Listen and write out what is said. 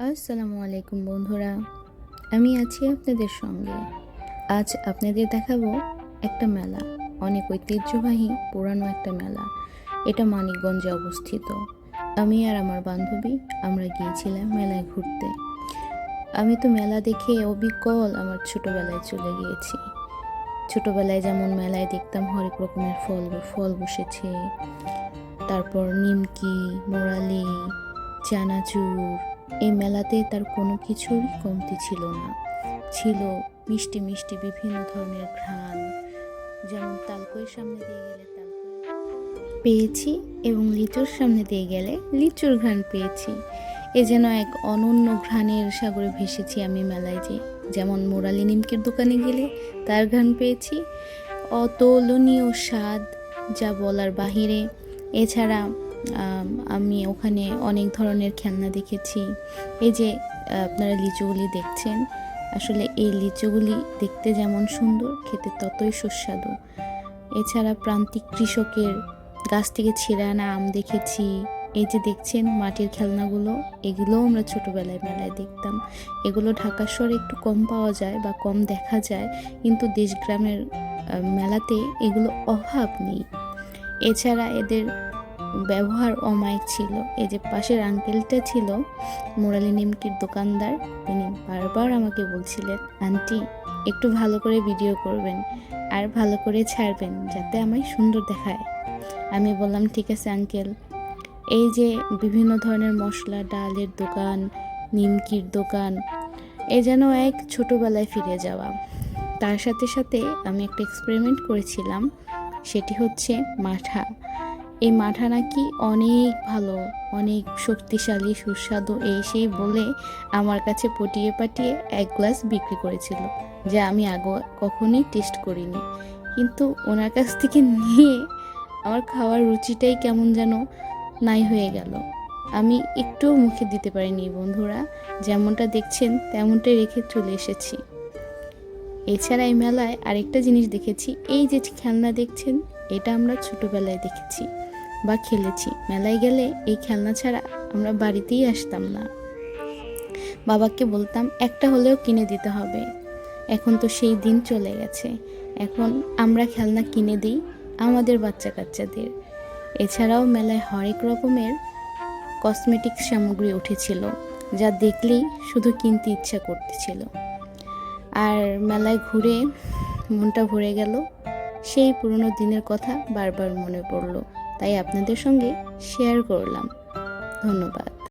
আসসালামু আলাইকুম বন্ধুরা, আমি আছি আপনাদের সঙ্গে। আজ আপনাদের দেখাবো একটা মেলা, অনেক ঐতিহ্যবাহী পুরানো একটা মেলা। এটা মানিকগঞ্জে অবস্থিত। আমি আর আমার বান্ধবী আমরা গিয়েছিলাম মেলায় ঘুরতে। আমি তো মেলা দেখে অবিকল আমার ছোটবেলায় চলে গিয়েছি। ছোটবেলায় যেমন মেলায় দেখতাম হরেক রকমের ফল ফল বসেছে, তারপর নিমকি, মোরালি, চানাচুর। এই মেলাতে তার কোনো কিছুরই কমতি ছিল না। ছিল মিষ্টি মিষ্টি বিভিন্ন ধরনের ঘ্রাণ, যেমন তালকইয়ের সামনে দিয়ে গেলে তালকই পেয়েছি এবং লিচুর সামনে দিয়ে গেলে লিচুর ঘ্রাণ পেয়েছি। এ যেন এক অনন্য ঘ্রাণের সাগরে ভেসেছি আমি মেলায়। যেমন মোরালি নিমকির দোকানে গেলে তার ঘ্রাণ পেয়েছি, অতুলনীয় স্বাদ যা বলার বাহিরে। এছাড়া আমি ওখানে অনেক ধরনের খেলনা দেখেছি। এই যে আপনারা লিচুগুলি দেখছেন, আসলে এই লিচুগুলি দেখতে যেমন সুন্দর, খেতে ততই সুস্বাদু। এছাড়া প্রান্তিক কৃষকের গাছ থেকে ছিঁড়ে আনা আম দেখেছি। এই যে দেখছেন মাটির খেলনাগুলো, এগুলোও আমরা ছোটোবেলায় মেলায় দেখতাম। এগুলো ঢাকা শহরে একটু কম পাওয়া যায় বা কম দেখা যায়, কিন্তু দেশগ্রামের মেলাতে এগুলো অভাব নেই। এছাড়া এদের ব্যবহার অমায়িক ছিল। এই যে পাশের আঙ্কেলটা ছিল মোরালি নিমকির দোকানদার, তিনি বারবার আমাকে বলছিলেন, আন্টি একটু ভালো করে ভিডিও করবেন আর ভালো করে ছাড়বেন যাতে আমায় সুন্দর দেখায়। আমি বললাম ঠিক আছে আঙ্কেল। এই যে বিভিন্ন ধরনের মশলা ডালের দোকান, নিমকির দোকান, এ যেন এক ছোটোবেলায় ফিরে যাওয়া। তার সাথে সাথে আমি একটা এক্সপেরিমেন্ট করেছিলাম, সেটি হচ্ছে মাঠা। এই মাঠা নাকি অনেক ভালো, অনেক শক্তিশালী, সুস্বাদু এই সেই বলে আমার কাছে পটিয়ে পাটিয়ে 1 গ্লাস বিক্রি করেছিল, যা আমি আগে কখনোই টেস্ট করিনি। কিন্তু ওনার কাছ থেকে নিয়ে আমার খাওয়ার রুচিটাই কেমন যেন নাই হয়ে গেল। আমি একটুও মুখে দিতে পারিনি বন্ধুরা, যেমনটা দেখছেন তেমনটাই রেখে চলে এসেছি। এছাড়া এই মেলায় আরেকটা জিনিস দেখেছি, এই যে খেলনা দেখছেন, এটা আমরা ছোটোবেলায় দেখেছি বা খেলেছি। মেলায় গেলে এই খেলনা ছাড়া আমরা বাড়িতেই আসতাম না। বাবাকে বলতাম একটা হলেও কিনে দিতে হবে। এখন তো সেই দিন চলে গেছে। এখন আমরা খেলনা কিনে দিই আমাদের বাচ্চা কাচ্চাদের। এছাড়াও মেলায় হরেক রকমের কসমেটিক্স সামগ্রী উঠেছিল, যা দেখলেই শুধু কিনতে ইচ্ছা করতেছিল। আর মেলায় ঘুরে মনটা ভরে গেল। সেই পুরনো দিনের কথা বারবার মনে পড়লো, তাই আপনাদের সঙ্গে শেয়ার করলাম। ধন্যবাদ।